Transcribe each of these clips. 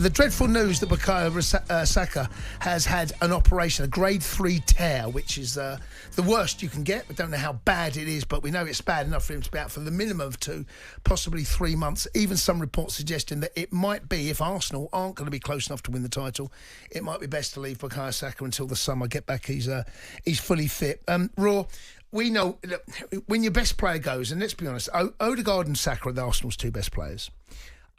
the dreadful news that Bukayo Saka has had an operation, a grade 3 tear, which is the worst you can get. We don't know how bad it is, but we know it's bad enough for him to be out for the minimum of 2, possibly 3 months. Even some reports suggesting that it might be, if Arsenal aren't going to be close enough to win the title, it might be best to leave Bukayo Saka until the summer. Get back, he's fully fit. Raw. We know, look, when your best player goes, and let's be honest, Odegaard and Saka are the Arsenal's 2 best players.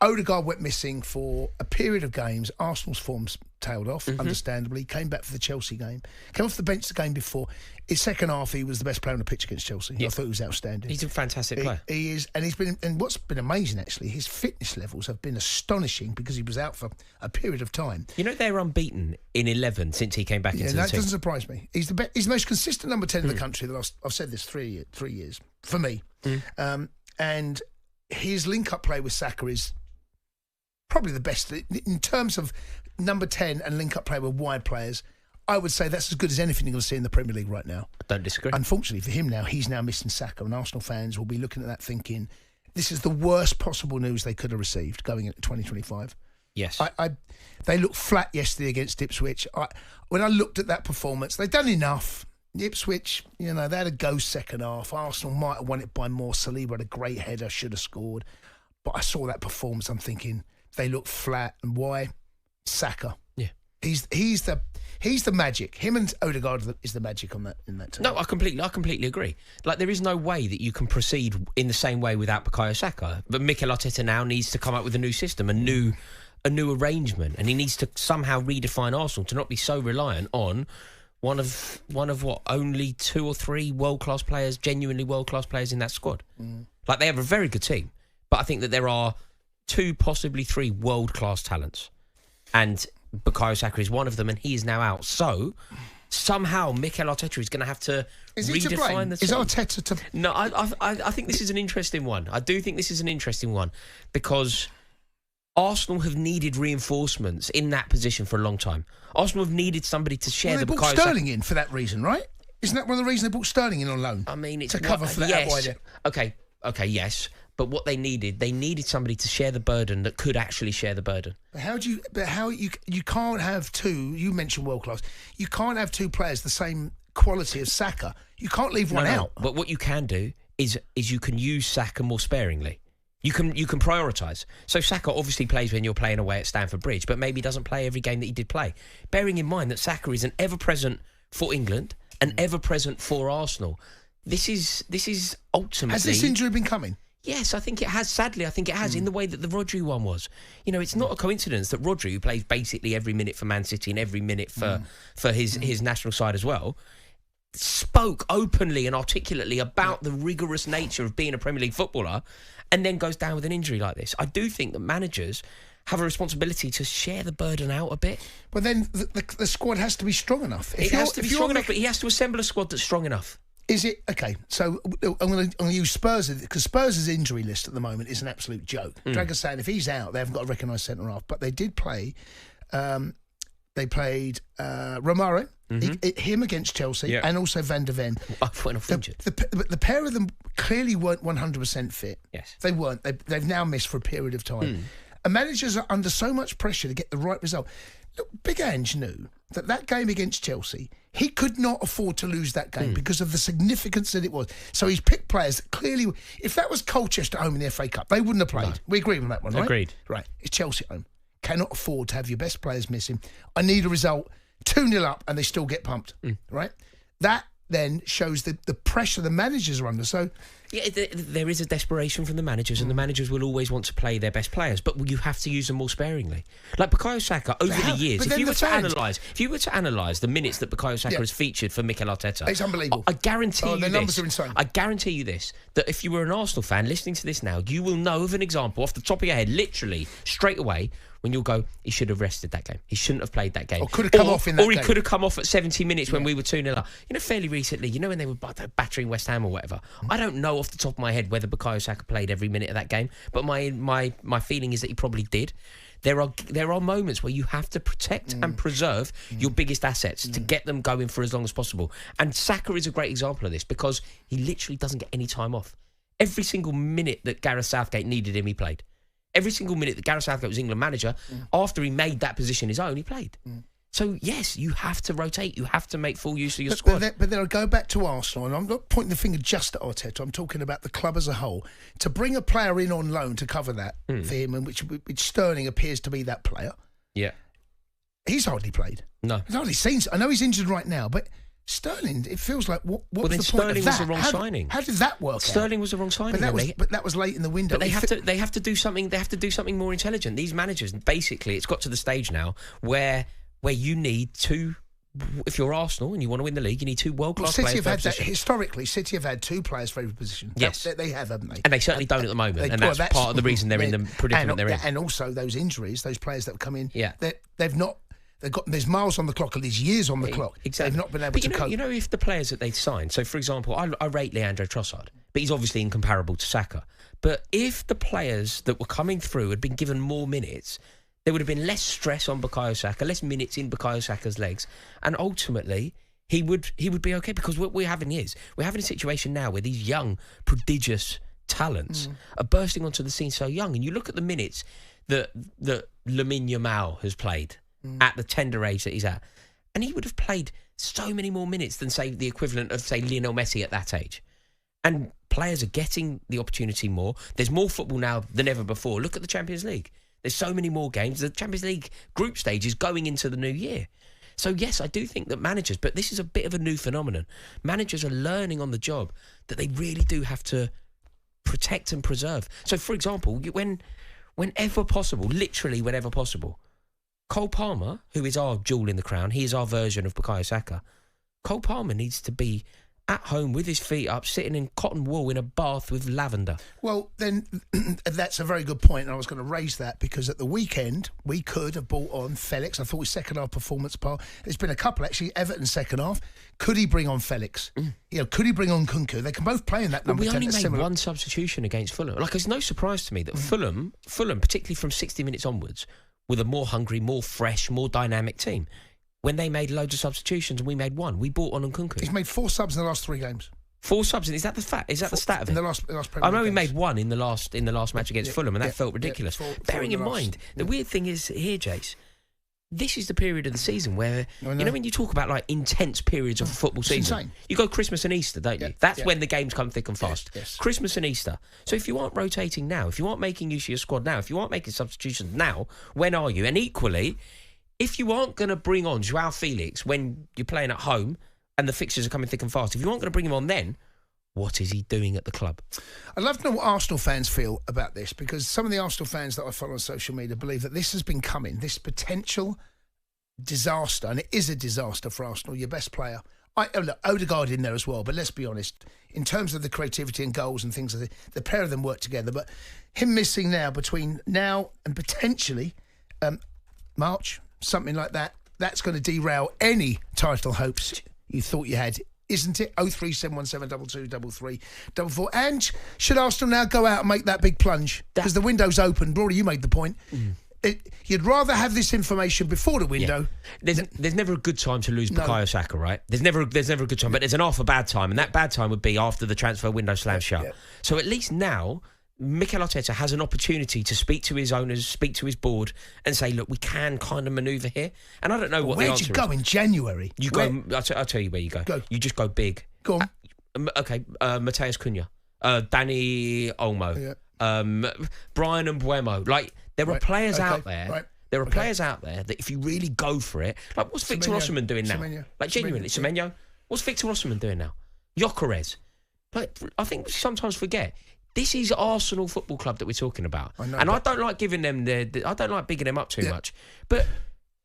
Odegaard went missing for a period of games. Arsenal's form's tailed off, understandably. Came back for the Chelsea game. Came off the bench the game before. His second half, he was the best player on the pitch against Chelsea. Yeah. I thought he was outstanding. He's a fantastic player. He is, and he's been. And what's been amazing, actually, his fitness levels have been astonishing because he was out for a period of time. You know, they're unbeaten in 11 since he came back into the team. That doesn't surprise me. He's the most consistent number 10 in the country. I've said this 3 years for me, and his link-up play with Saka is probably the best in terms of number 10 and link-up play with wide players. I would say that's as good as anything you're going to see in the Premier League right now. I don't disagree. Unfortunately for him now, he's now missing Saka, and Arsenal fans will be looking at that thinking, this is the worst possible news they could have received going into 2025. Yes. They looked flat yesterday against Ipswich. When I looked at that performance, they'd done enough. Ipswich, they had a go second half. Arsenal might have won it by more. Saliba had a great header, should have scored. But I saw that performance, I'm thinking, they look flat. And why? Saka. Yeah. He's the magic. Him and Odegaard is the magic in that team. No, I completely agree. Like, there is no way that you can proceed in the same way without Bukayo Saka. But Mikel Arteta now needs to come up with a new system, a new arrangement, and he needs to somehow redefine Arsenal to not be so reliant on one of what, only 2 or 3 world-class players, genuinely world-class players in that squad. Like, they have a very good team, but I think that there are 2, possibly 3 world-class talents. And Bukayo Saka is one of them, and he is now out. So, somehow, Mikel Arteta is going to have to redefine the team. Is Arteta to... No, I think this is an interesting one. I do think this is an interesting one, because Arsenal have needed reinforcements in that position for a long time. Arsenal have needed somebody to share the Bukayo Saka. They brought Sterling in for that reason, right? Isn't that one of the reasons they brought Sterling in on loan? I mean, it's to cover for that. Yes. Okay, yes. But what they needed somebody to share the burden that could actually share the burden. You can't have 2, you mentioned world class, you can't have 2 players the same quality as Saka. You can't leave one out. But what you can do is you can use Saka more sparingly. You can prioritise. So Saka obviously plays when you're playing away at Stamford Bridge, but maybe doesn't play every game that he did play. Bearing in mind that Saka is an ever-present for England and ever-present for Arsenal. This is ultimately... Has this injury been coming? Yes, I think it has. Sadly, I think it has, in the way that the Rodri one was. It's not a coincidence that Rodri, who plays basically every minute for Man City and every minute for his national side as well, spoke openly and articulately about the rigorous nature of being a Premier League footballer, and then goes down with an injury like this. I do think that managers have a responsibility to share the burden out a bit. But then the squad has to be strong enough. It has to be strong enough, but he has to assemble a squad that's strong enough. Is it okay? So I'm going to use Spurs, because Spurs' injury list at the moment is an absolute joke. Dragon's saying if he's out, they haven't got a recognised centre half, but they did play. They played Romero, him against Chelsea, and also Van der Ven. The pair of them clearly weren't 100% fit. Yes, they weren't. They've now missed for a period of time. And managers are under so much pressure to get the right result. Look, Big Ange knew that game against Chelsea, he could not afford to lose that game because of the significance that it was. So he's picked players that clearly, if that was Colchester home in the FA Cup, they wouldn't have played. No. We agree on that one, right? Agreed. Right. It's Chelsea at home. Cannot afford to have your best players missing. I need a result. 2-0 up and they still get pumped, right? That then shows the pressure the managers are under. So, yeah, there is a desperation from the managers, and the managers will always want to play their best players, but you have to use them more sparingly. Like Bukayo Saka, over the years, if you were to analyse the minutes that Bukayo Saka has featured for Mikel Arteta, it's unbelievable. I guarantee you the numbers are insane. I guarantee you this, that if you were an Arsenal fan listening to this now, you will know of an example off the top of your head, literally straight away, when you'll go, he should have rested that game. He shouldn't have played that game. Or could have come off in that game. Or he could have come off at 70 minutes when we were 2-0 up. Fairly recently, when they were battering West Ham or whatever. I don't know off the top of my head whether Bukayo Saka played every minute of that game, but my feeling is that he probably did. There are moments where you have to protect and preserve your biggest assets to get them going for as long as possible. And Saka is a great example of this, because he literally doesn't get any time off. Every single minute that Gareth Southgate needed him, he played. Every single minute that Gareth Southgate was England manager, after he made that position his own, he played. So, yes, you have to rotate. You have to make full use of your squad. But then I go back to Arsenal, and I'm not pointing the finger just at Arteta. I'm talking about the club as a whole. To bring a player in on loan to cover that for him, and which Sterling appears to be that player. Yeah. He's hardly played. No. He's hardly seen. I know he's injured right now, but Sterling, it feels like what was the point of that? Sterling was the wrong signing. How did that work? Sterling was the wrong signing. But that was late in the window. But they have to do something. They have to do something more intelligent. These managers, basically, it's got to the stage now where you need two. If you're Arsenal and you want to win the league, you need two world-class players. City have had that historically. City have had two players for every position. Yes, they have, haven't they? And they certainly don't at the moment. And that's part of the reason they're in the predicament they're in. And also those injuries, those players that have come in. Yeah, they've not. There's miles on the clock, and there's years on the clock. Exactly. They've not been able to cope. You know, if the players that they've signed, so for example, I rate Leandro Trossard, but he's obviously incomparable to Saka. But if the players that were coming through had been given more minutes, there would have been less stress on Bukayo Saka, less minutes in Bukayo Saka's legs, and ultimately he would be okay. Because what we're having a situation now where these young, prodigious talents are bursting onto the scene so young, and you look at the minutes that Lamine Yamal has played at the tender age that he's at, and he would have played so many more minutes than, say, the equivalent of, say, Lionel Messi at that age. And players are getting the opportunity more. There's more football now than ever before. Look at the Champions League. There's so many more games. The Champions League group stage is going into the new year. So, yes, I do think that managers, but this is a bit of a new phenomenon. Managers are learning on the job that they really do have to protect and preserve. So, for example, whenever possible, literally whenever possible, Cole Palmer, who is our jewel in the crown, he is our version of Bukayo Saka. Cole Palmer needs to be at home with his feet up, sitting in cotton wool in a bath with lavender. Well, then that's a very good point, and I was going to raise that because at the weekend we could have brought on Felix. I thought his second half performance part. There's been a couple actually. Everton second half. Could he bring on Felix? Could he bring on Cunha? They can both play in that number 10. We only made one substitution against Fulham. Like, it's no surprise to me that Fulham, particularly from 60 minutes onwards, with a more hungry, more fresh, more dynamic team. When they made loads of substitutions and we made one, we brought on Cunha. He's made 4 subs in the last 3 games. 4 subs. Is that the fact? Is that the stat of it? In the last Premier I know League he games. made one in the last match against Fulham, and that felt ridiculous. Bearing in mind, the weird thing is here, Jace, this is the period of the season where, you know, when you talk about like intense periods of a football season, insane. You go Christmas and Easter, don't you? That's when the games come thick and fast. Yes. Christmas and Easter. So if you aren't rotating now, if you aren't making use of your squad now, if you aren't making substitutions now, when are you? And equally, if you aren't going to bring on Joao Felix when you're playing at home and the fixtures are coming thick and fast, if you aren't going to bring him on then, what is he doing at the club? I'd love to know what Arsenal fans feel about this, because some of the Arsenal fans that I follow on social media believe that this has been coming, this potential disaster, and it is a disaster for Arsenal. Your best player, look, Odegaard in there as well, but let's be honest, in terms of the creativity and goals and things, the pair of them work together, but him missing now, between now and potentially March, something like that, that's going to derail any title hopes you thought you had, isn't it? 03717223344. And should Arsenal now go out and make that big plunge? Because the window's open. Rory, you made the point. You'd rather have this information before the window. Yeah. There's never a good time to lose Bukayo Saka, right? There's never a good time, but there's an half a bad time, and that bad time would be after the transfer window slams shut. Yeah. So at least now, Mikel Arteta has an opportunity to speak to his owners, speak to his board, and say, look, we can kind of manoeuvre here. And I don't know what the answer is. Where'd you go in January? You go. I'll tell you where you go. You just go big. Go on. Okay, Mateus Cunha, Danny Olmo, Brian Mbeumo. Like, there are players out there. Right. There are players out there that if you really go for it, like, what's Victor Osimhen doing now? Like, genuinely, Semenyo. What's Victor Osimhen doing now? Gyökeres. But I think we sometimes forget, this is Arsenal Football Club that we're talking about. I don't like giving them I don't like bigging them up too much. But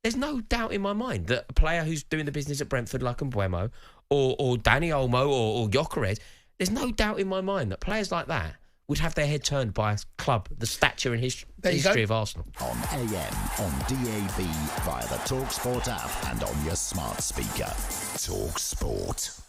there's no doubt in my mind that a player who's doing the business at Brentford like Mbeumo or Danny Olmo or Gyökeres, there's no doubt in my mind that players like that would have their head turned by a club, the stature and history of Arsenal. On AM, on DAB, via the talkSPORT app and on your smart speaker. talkSPORT.